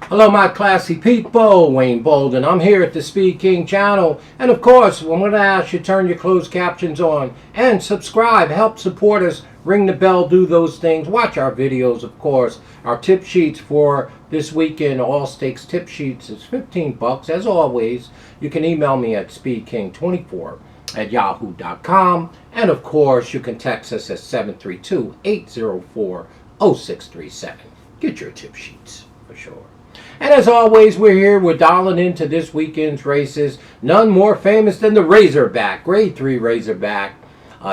Hello my classy people, Wayne Bolden. I'm here at the SpeedKing channel. And of course, I'm going to ask you to turn your closed captions on and subscribe. Help support us. Ring the bell, do those things. Watch our videos, of course. Our tip sheets for this weekend, all stakes tip sheets, is $15. As always, you can email me at speedking24@yahoo.com. And of course, you can text us at 732-804-0637. Get your tip sheets for sure. And as always, we're dialing into this weekend's races. None more famous than the Razorback, Grade 3 Razorback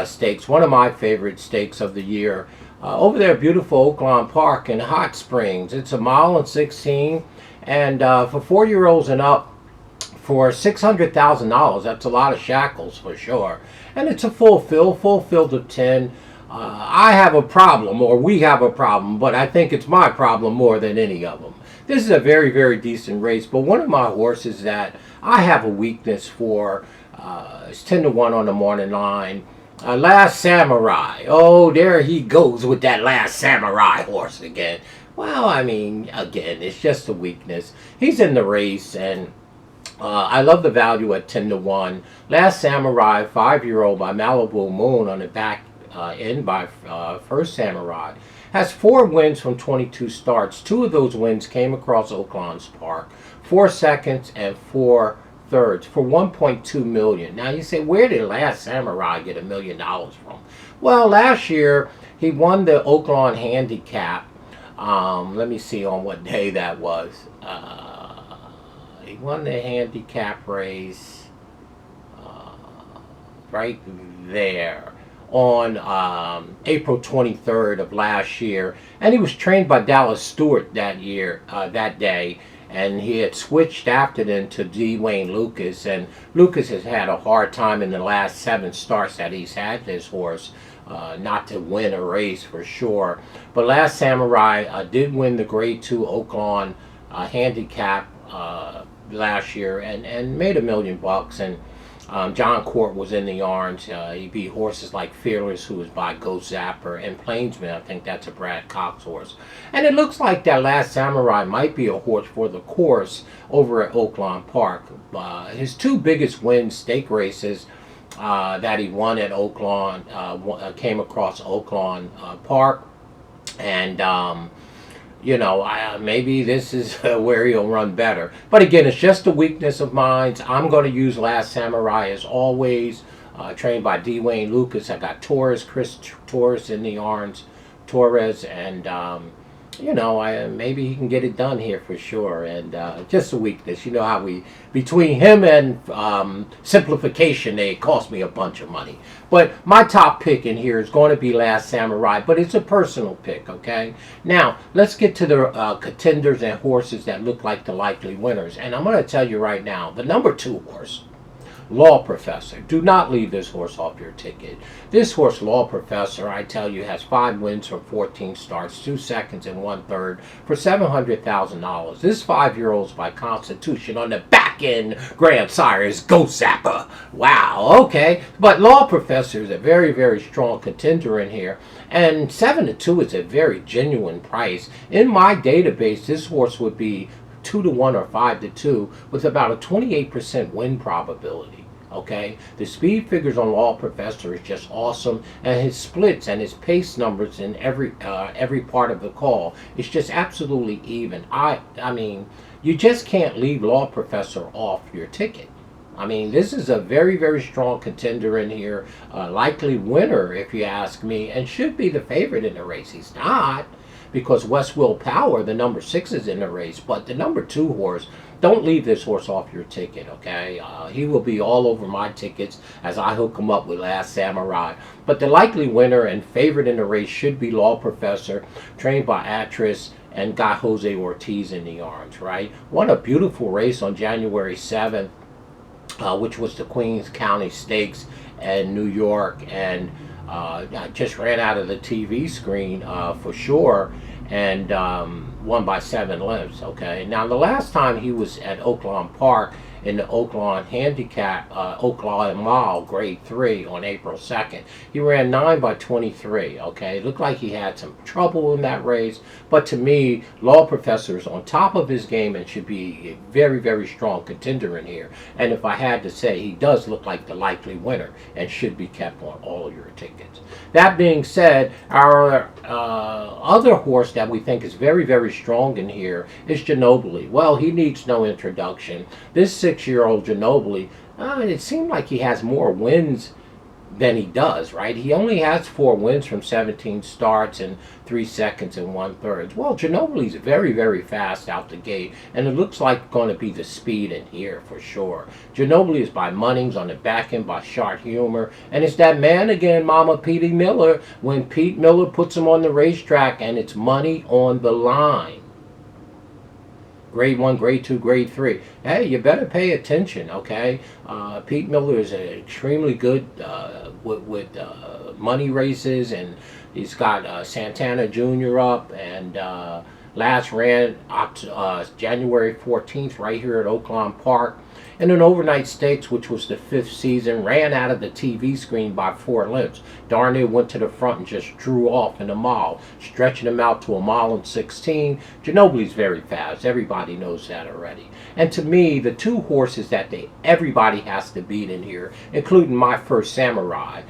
Stakes. One of my favorite stakes of the year. Over there, beautiful Oaklawn Park in Hot Springs. It's 1.16 and for 4-year-olds and up, for $600,000. That's a lot of shackles for sure. And it's a full field of 10. I have a problem, or we have a problem, but I think it's my problem more than any of them. This is a very, very decent race, but one of my horses that I have a weakness for is 10-1 on the morning line. Last Samurai. Oh, there he goes with that Last Samurai horse again. Well, I mean, again, it's just a weakness. He's in the race, and I love the value at 10-1. Last Samurai, 5-year-old by Malibu Moon on the back end by First Samurai. Has 4 wins from 22 starts. 2 of those wins came across Oaklawn's Park. 4 seconds and 4 thirds for $1.2 million. Now you say, where did Last Samurai get $1 million from? Well, last year he won the Oaklawn Handicap. Let me see on what day that was. He won the handicap race right there on April 23rd of last year, and he was trained by Dallas Stewart that day, and he had switched after then to Wayne Lucas, and Lucas has had a hard time in the last 7 starts that he's had this horse not to win a race for sure. But Last Samurai did win the Grade 2 Oaklawn Handicap last year and made $1 million, and John Court was in the orange. He beat horses like Fearless, who was by Ghost Zapper, and Plainsman. I think that's a Brad Cox horse. And it looks like that Last Samurai might be a horse for the course over at Oaklawn Park. His 2 biggest wins, stake races that he won at Oaklawn, came across Oaklawn Park. And you know, maybe this is where he'll run better. But again, it's just a weakness of mine. I'm going to use Last Samurai as always. Trained by Wayne Lucas. I got Chris Torres in the orange. Torres, and you know, maybe he can get it done here for sure. And just a weakness. You know how between him and Simplification, they cost me a bunch of money. But my top pick in here is going to be Last Samurai, but it's a personal pick, okay? Now, let's get to the contenders and horses that look like the likely winners. And I'm going to tell you right now, the number 2 horse, Law Professor. Do not leave this horse off your ticket. This horse, Law Professor, I tell you, has 5 wins from 14 starts, 2 seconds and 1 third for $700,000. This 5-year-old's by Constitution on the back end. Grandsire is Ghost Zapper. Wow, okay. But Law Professor is a very, very strong contender in here. And 7-2 is a very genuine price. In my database, this horse would be 2-1 or 5-2 with about a 28% win probability. Okay, the speed figures on Law Professor is just awesome, and his splits and his pace numbers in every part of the call is just absolutely even. I mean, you just can't leave Law Professor off your ticket. I mean, this is a very, very strong contender in here, likely winner if you ask me, and should be the favorite in the race. He's not, because West Will Power, the number 6, is in the race, but the number 2 horse, don't leave this horse off your ticket, okay? He will be all over my tickets as I hook him up with Last Samurai. But the likely winner and favorite in the race should be Law Professor, trained by Actress, and got Jose Ortiz in the orange, right? Won a beautiful race on January 7th, which was the Queens County Stakes in New York, and I just ran out of the TV screen for sure, and won by 7 lengths. Okay, now the last time he was at Oaklawn Park, in the Oaklawn Oaklawn Mile Grade 3 on April 2nd. He ran 9 by 23, okay? It looked like he had some trouble in that race, but to me, Law Professor is on top of his game and should be a very, very strong contender in here. And if I had to say, he does look like the likely winner and should be kept on all your tickets. That being said, our other horse that we think is very, very strong in here is Ginobili. Well, he needs no introduction. This 6-year-old Ginobili, it seemed like he has more wins than he does, right? He only has 4 wins from 17 starts and 3 seconds and 1/3. Well, Ginobili's very, very fast out the gate, and it looks like going to be the speed in here for sure. Ginobili is by Munnings, on the back end by Shart Humor, and it's that man again, Mama Petey Miller, when Pete Miller puts him on the racetrack, and it's money on the line. Grade 1, Grade 2, Grade 3. Hey, you better pay attention, okay? Pete Miller is extremely good with money races, and he's got Santana Jr. up, and last ran January 14th right here at Oaklawn Park in an overnight stakes, which was the 5th season, ran out of the TV screen by 4 lengths. Darn near went to the front and just drew off in a mile, stretching him out to a mile and 16. Ginobili's very fast. Everybody knows that already. And to me, the 2 horses that everybody has to beat in here, including my first Samurai,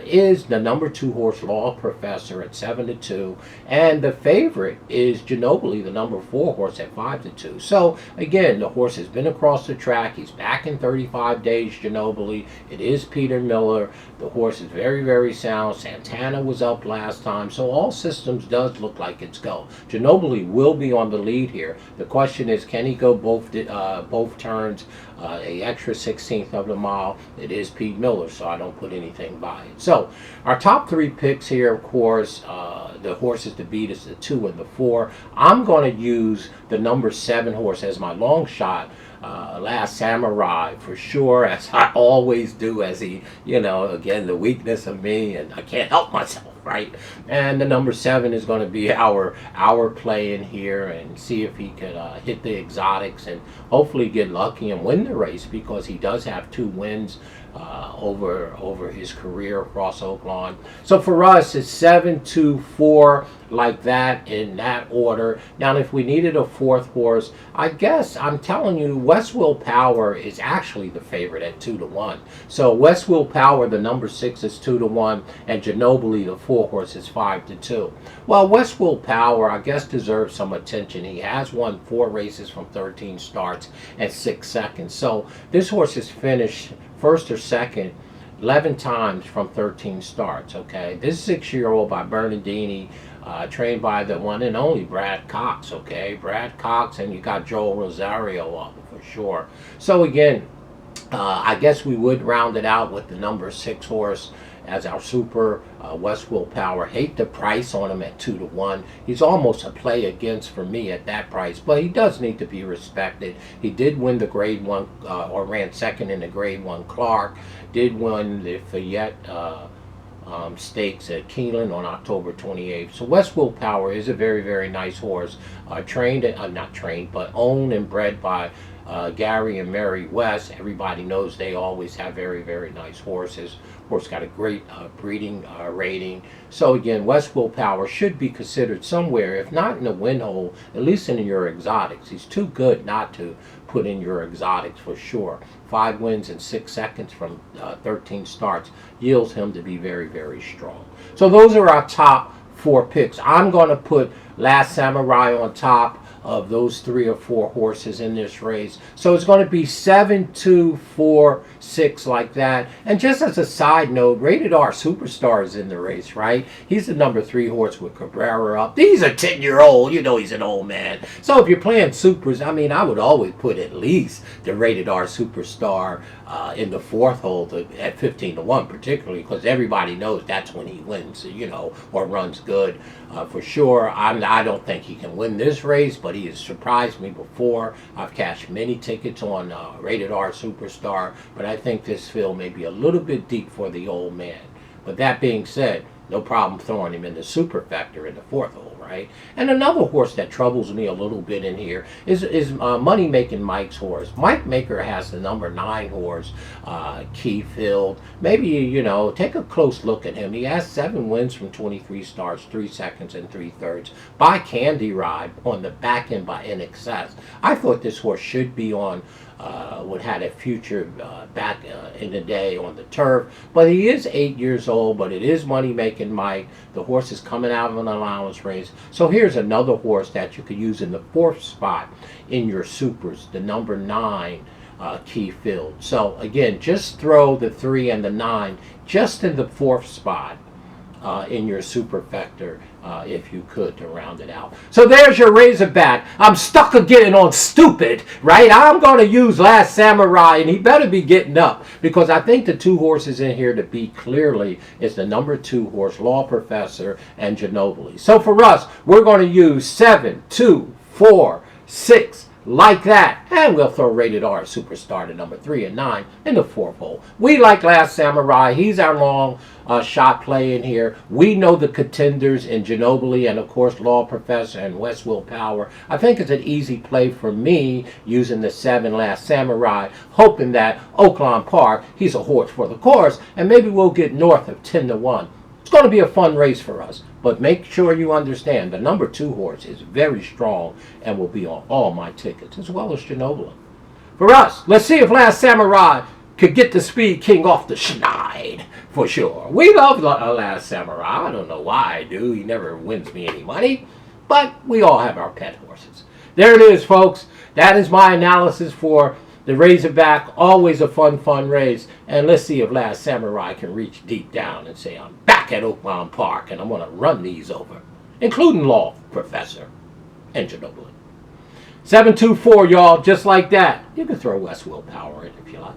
is the number 2 horse, Law Professor, at 7-2, and the favorite is Ginobili, the number 4 horse, at 5-2. So again, the horse has been across the track. He's back in 35 days. Ginobili. It is Peter Miller. The horse is very, very sound. Santana was up last time, so all systems does look like it's go. Ginobili will be on the lead here. The question is, can he go both turns? A extra 16th of the mile. It is Pete Miller, so I don't put anything by it. So our top 3 picks here, of course, the horses to beat is the 2 and the 4. I'm going to use the number 7 horse as my long shot. Last Samurai for sure, as I always do, as he, again, the weakness of me, and I can't help myself, right? And the number 7 is going to be our play in here, and see if he could hit the exotics and hopefully get lucky and win the race, because he does have 2 wins over his career across Oaklawn. So for us, it's 7, 2, 4, like that, in that order. Now, if we needed a 4th horse, I guess I'm telling you, West Will Power is actually the favorite at 2-1. So West Will Power, the number 6, is 2-1, and Ginobili, the 4 horse, is 5-2. Well, West Will Power, I guess, deserves some attention. He has won 4 races from 13 starts and 6 seconds. So this horse has finished first or second 11 times from 13 starts, okay? This 6-year-old by Bernardini, trained by the one and only Brad Cox, okay? Brad Cox, and you got Joel Rosario up for sure. So again, I guess we would round it out with the number 6 horse as our super, West Will Power. Hate the price on him at 2-1. He's almost a play against for me at that price, but he does need to be respected. He did win the Grade 1, or ran second in the Grade 1 Clark, did win the Fayette Stakes at Keeneland on October 28th. So West Will Power is a very, very nice horse, not trained, but owned and bred by Gary and Mary West. Everybody knows they always have very, very nice horses. Horse got a great breeding rating. So again, West Will Power should be considered somewhere, if not in the win hole, at least in your exotics. He's too good not to put in your exotics for sure. 5 wins in 6 seconds from 13 starts yields him to be very, very strong. So those are our top 4 picks. I'm going to put Last Samurai on top of those 3 or 4 horses in this race. So it's going to be 7, 2, 4, 6, like that. And just as a side note, Rated R Superstar is in the race, right? He's the number 3 horse with Cabrera up. He's a 10-year-old. You know he's an old man. So if you're playing supers, I mean, I would always put at least the Rated R Superstar in the 4th hole at 15-1, particularly because everybody knows that's when he wins, or runs good. For sure, I don't think he can win this race, but he has surprised me before. I've cashed many tickets on Rated R Superstar, but I think this field may be a little bit deep for the old man. But that being said, no problem throwing him in the super factor in the 4th hole, right? right? And another horse that troubles me a little bit in here is Money Making Mike's horse. Mike Maker has the number 9 horse, Keyfield. Maybe, you know, take a close look at him. He has 7 wins from 23 starts, 3 seconds and 3/3 by Candy Ride on the back end by NXS. I thought this horse should be on would had a future back in the day on the turf, but he is 8 years old, but it is Money Making Mike. The horse is coming out of an allowance race. So here's another horse that you could use in the 4th spot in your supers, the number 9 Keyfield. So again, just throw the 3 and the 9 just in the 4th spot in your superfecta, if you could, to round it out. So there's your Razorback. I'm stuck again on stupid, right? I'm going to use Last Samurai, and he better be getting up, because I think the 2 horses in here to beat clearly is the number 2 horse, Law Professor, and Ginobili. So for us, we're going to use 7, 2, 4, 6, like that, and we'll throw Rated R Superstar to number 3 and 9 in the 4th hole. We like Last Samurai. He's our long shot play in here. We know the contenders in Ginobili and, of course, Law Professor and West Will Power. I think it's an easy play for me using the 7 Last Samurai, hoping that Oaklawn Park, he's a horse for the course, and maybe we'll get north of 10-1. It's going to be a fun race for us, but make sure you understand the number 2 horse is very strong and will be on all my tickets, as well as Ginobili. For us, let's see if Last Samurai could get the SpeedKing off the schneid, for sure. We love Last Samurai. I don't know why I do. He never wins me any money, but we all have our pet horses. There it is, folks. That is my analysis for the Razorback. Always a fun race. And let's see if Last Samurai can reach deep down and say, I'm back at Oaklawn Park and I'm going to run these over, including Law Professor and Ginobili. 724, y'all, just like that. You can throw West Will Power in if you like.